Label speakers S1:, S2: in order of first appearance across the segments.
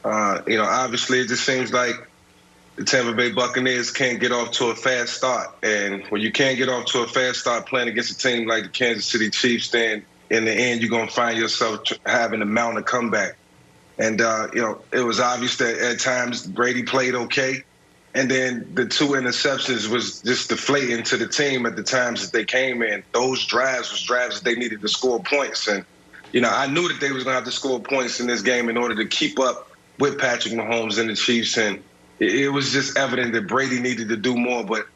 S1: Obviously it just seems like the Tampa Bay Buccaneers can't get off to a fast start. And when you can't get off to a fast start playing against a team like the Kansas City Chiefs, then in the end, you're going to find yourself having to mount a comeback. And, it was obvious that at times Brady played okay. And then the 2 interceptions was just deflating to the team at the times that they came in. Those drives was drives that they needed to score points. And, I knew that they was going to have to score points in this game in order to keep up with Patrick Mahomes and the Chiefs. And it was just evident that Brady needed to do more. But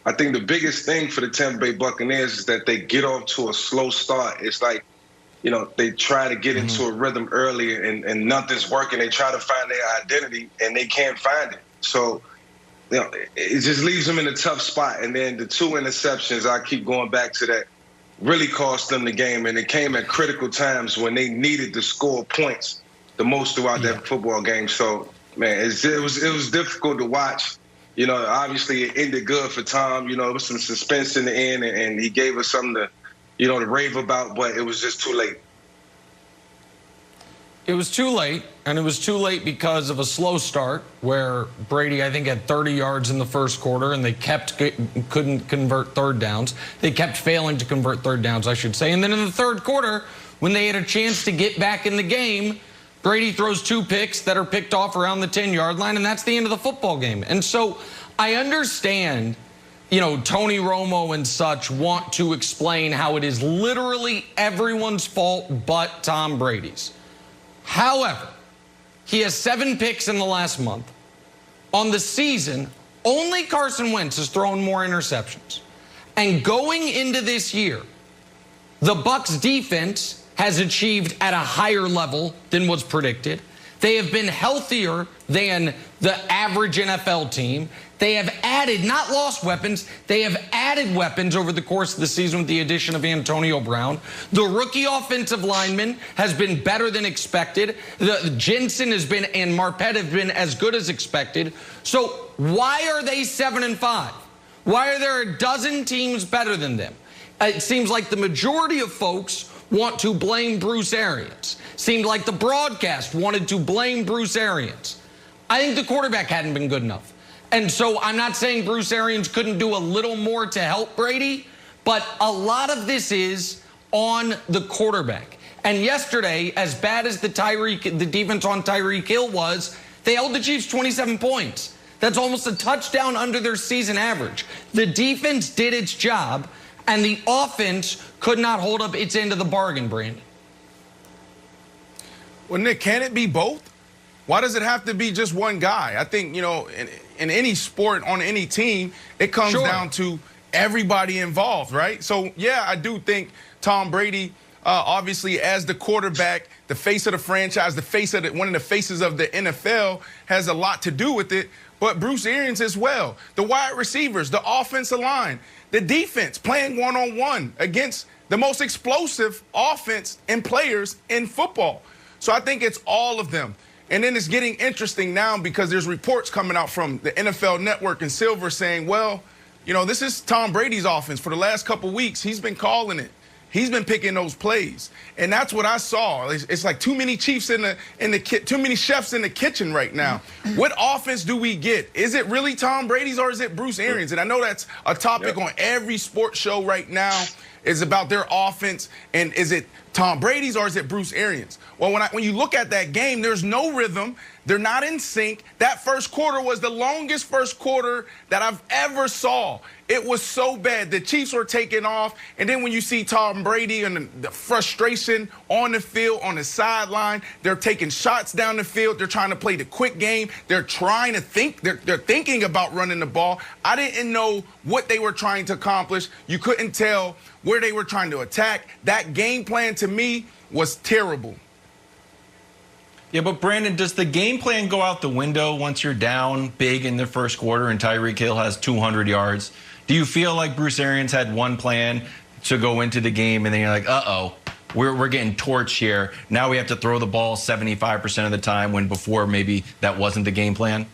S1: I think the biggest thing for the Tampa Bay Buccaneers is that they get off to a slow start. It's like, they try to get into a rhythm early and nothing's working. They try to find their identity and they can't find it. So, it just leaves them in a tough spot. And then the 2 interceptions, I keep going back to that, really cost them the game. And it came at critical times when they needed to score points the most throughout that football game. So, man, it was difficult to watch. Obviously it ended good for Tom. There was some suspense in the end, and he gave us something to, to rave about, but it was just too late.
S2: It was too late, and it was too late because of a slow start where Brady, I think, had 30 yards in the first quarter, and they couldn't convert third downs. They kept failing to convert third downs, I should say. And then in the third quarter, when they had a chance to get back in the game, Brady throws 2 picks that are picked off around the 10-yard line, and that's the end of the football game. And so I understand, Tony Romo and such want to explain how it is literally everyone's fault but Tom Brady's. However, he has 7 picks in the last month. On the season, only Carson Wentz has thrown more interceptions. And going into this year, the Bucs defense has achieved at a higher level than was predicted. They have been healthier than the average NFL team. They have added, not lost weapons, they have added weapons over the course of the season with the addition of Antonio Brown. The rookie offensive lineman has been better than expected. The Jensen has been, and Marpet have been as good as expected. So why are they 7-5? Why are there a dozen teams better than them? It seems like the majority of folks want to blame Bruce Arians. Seemed like the broadcast wanted to blame Bruce Arians. I think the quarterback hadn't been good enough. And so I'm not saying Bruce Arians couldn't do a little more to help Brady, but a lot of this is on the quarterback. And yesterday, as bad as the defense on Tyreek Hill was, they held the Chiefs 27 points. That's almost a touchdown under their season average. The defense did its job, and the offense could not hold up its end of the bargain, Brandon.
S3: Well, Nick, can it be both? Why does it have to be just one guy? I think, in any sport, on any team, it comes down to everybody involved, right? So, yeah, I do think Tom Brady, obviously, as the quarterback, the face of the franchise, one of the faces of the NFL, has a lot to do with it. But Bruce Arians as well. The wide receivers, the offensive line, the defense playing one-on-one against the most explosive offense and players in football. So I think it's all of them. And then it's getting interesting now because there's reports coming out from the NFL Network and Silver saying, well, this is Tom Brady's offense. For the last couple weeks, he's been calling it. He's been picking those plays. And that's what I saw. It's like too many chefs in the kitchen right now. What offense do we get? Is it really Tom Brady's or is it Bruce Arians? And I know that's a topic on every sports show right now. Is about their offense, and is it Tom Brady's or is it Bruce Arians? Well, when you look at that game, there's no rhythm. They're not in sync. That first quarter was the longest first quarter that I've ever saw. It was so bad. The Chiefs were taking off, and then when you see Tom Brady and the frustration on the field, on the sideline, they're taking shots down the field. They're trying to play the quick game. They're trying to think. They're thinking about running the ball. I didn't know what they were trying to accomplish. You couldn't tell where they were trying to attack. That game plan, to me, was terrible.
S4: Yeah, but Brandon, does the game plan go out the window once you're down big in the first quarter and Tyreek Hill has 200 yards? Do you feel like Bruce Arians had one plan to go into the game and then you're like, uh-oh, we're getting torched here. Now we have to throw the ball 75% of the time when before maybe that wasn't the game plan?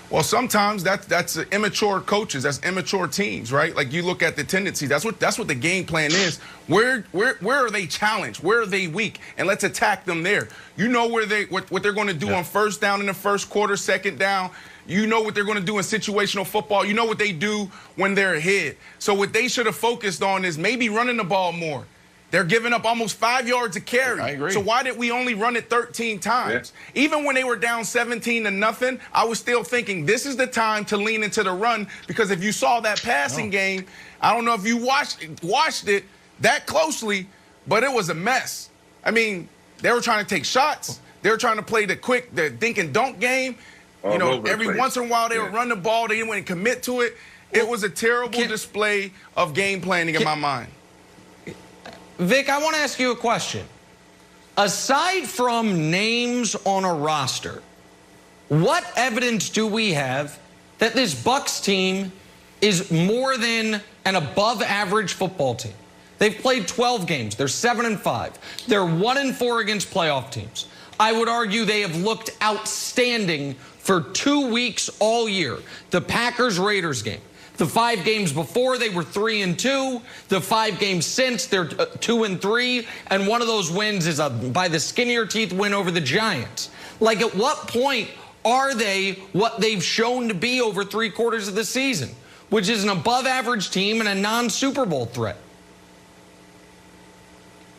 S3: Well, sometimes that's immature coaches, that's immature teams, right? Like you look at the tendency. That's what the game plan is. Where are they challenged? Where are they weak? And let's attack them there. You know what they're going to do on first down in the first quarter, second down. You know what they're going to do in situational football. You know what they do when they're ahead. So what they should have focused on is maybe running the ball more. They're giving up almost 5 yards a carry.
S4: I agree.
S3: So why did we only run it 13 times? Yeah. Even when they were down 17-0, I was still thinking this is the time to lean into the run, because if you saw that passing game, I don't know if you watched it that closely, but it was a mess. I mean, they were trying to take shots. They were trying to play the dink and dunk game. You know, every once in a while they would run the ball. They didn't want to commit to it. It was a terrible display of game planning in my mind.
S2: Vic, I want to ask you a question. Aside from names on a roster, what evidence do we have that this Bucs team is more than an above-average football team? They've played 12 games. They're 7-5. They're 1-4 against playoff teams. I would argue they have looked outstanding for 2 weeks all year. The Packers-Raiders game. The 5 games before, they were 3-2. The 5 games since, they're 2-3. And one of those wins is a by the skin of your teeth win over the Giants. Like, at what point are they what they've shown to be over 3/4 of the season, which is an above-average team and a non-Super Bowl threat?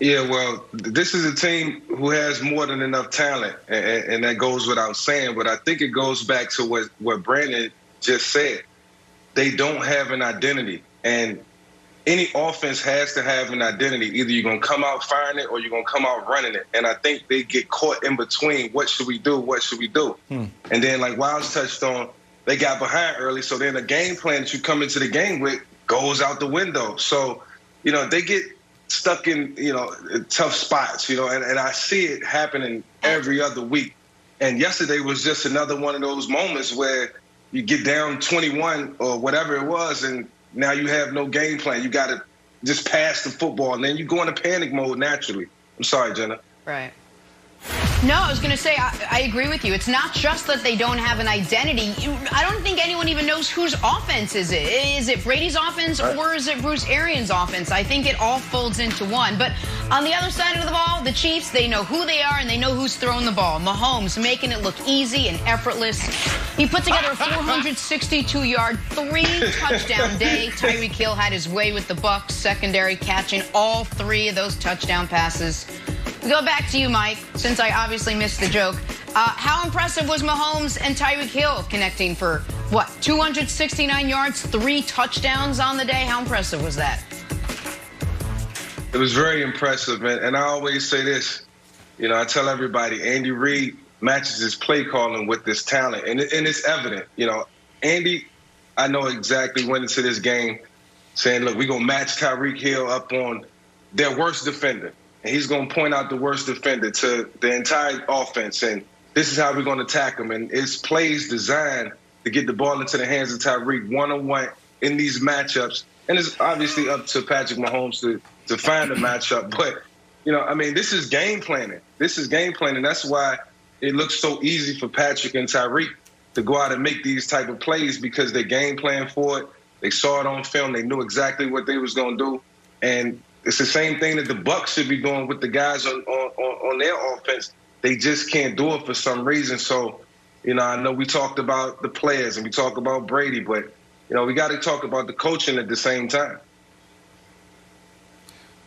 S1: Yeah, well, this is a team who has more than enough talent, and that goes without saying. But I think it goes back to what Brandon just said. They don't have an identity, and any offense has to have an identity. Either you're going to come out firing it or you're going to come out running it. And I think they get caught in between. What should we do? What should we do? And then, like Wiles touched on, they got behind early. So then the game plan that you come into the game with goes out the window. So, you know, they get stuck in, you know, tough spots, you know, and I see it happening every other week. And yesterday was just another one of those moments where you get down 21 or whatever it was, and now you have no game plan. You got to just pass the football, and then you go into panic mode naturally. I'm sorry, Jenna.
S5: Right. No, I was going to say, I agree with you. It's not just that they don't have an identity. I don't think anyone even knows whose offense is it. Is it Brady's offense or is it Bruce Arians' offense? I think it all folds into one. But on the other side of the ball, the Chiefs, they know who they are and they know who's throwing the ball. Mahomes making it look easy and effortless. He put together a 462-yard, 3-touchdown day. Tyreek Hill had his way with the Bucs secondary, catching all 3 of those touchdown passes. We go back to you, Mike, since I obviously missed the joke. How impressive was Mahomes and Tyreek Hill connecting for, what, 269 yards, 3 touchdowns on the day? How impressive was that?
S1: It was very impressive, and I always say this. You know, I tell everybody, Andy Reid matches his play calling with this talent, and it's evident. You know, Andy, I know exactly went into this game saying, look, we're going to match Tyreek Hill up on their worst defender. And he's going to point out the worst defender to the entire offense. And this is how we're going to attack him. And it's plays designed to get the ball into the hands of Tyreek one-on-one in these matchups. And it's obviously up to Patrick Mahomes to find a matchup. But, you know, I mean, this is game planning. This is game planning. That's why it looks so easy for Patrick and Tyreek to go out and make these type of plays, because they game planned for it. They saw it on film. They knew exactly what they was going to do. And it's the same thing that the Bucs should be doing with the guys on their offense. They just can't do it for some reason. So, you know, I know we talked about the players and we talked about Brady, but, you know, we got to talk about the coaching at the same time.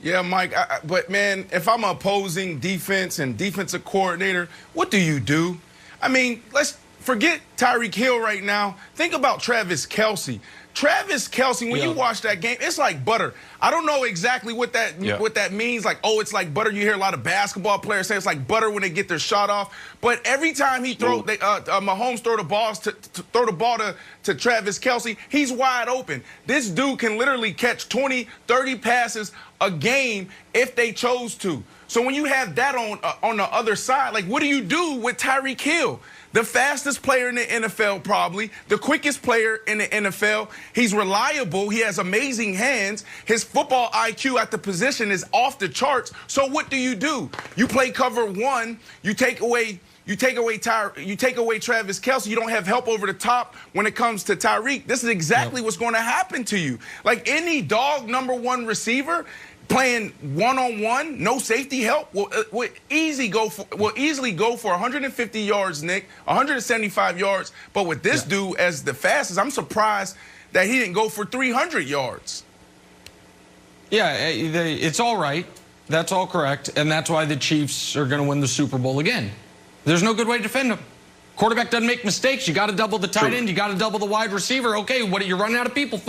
S3: Yeah, Mike, but, man, if I'm an opposing defense and defensive coordinator, what do you do? I mean, let's forget Tyreek Hill right now. Think about Travis Kelce. Travis Kelce, when you watch that game, it's like butter. I don't know exactly what that means. Like, oh, it's like butter. You hear a lot of basketball players say it's like butter when they get their shot off. But every time he throw, Mahomes throw the ball to Travis Kelce, he's wide open. This dude can literally catch 20, 30 passes a game if they chose to. So when you have that on the other side, like, what do you do with Tyreek Hill? The fastest player in the NFL, probably. The quickest player in the NFL. He's reliable. He has amazing hands. His football IQ at the position is off the charts. So what do? You play cover one. You take away you take away Travis Kelce, you don't have help over the top when it comes to Tyreek. This is exactly what's going to happen to you. Like any dog #1 receiver playing one-on-one, no safety help, will easily go for 150 yards, Nick, 175 yards. But with this dude as the fastest, I'm surprised that he didn't go for 300 yards.
S2: Yeah, it's all right. That's all correct. And that's why the Chiefs are going to win the Super Bowl again. There's no good way to defend them. Quarterback doesn't make mistakes. You got to double the tight end. You got to double the wide receiver. Okay, what are you running out of people?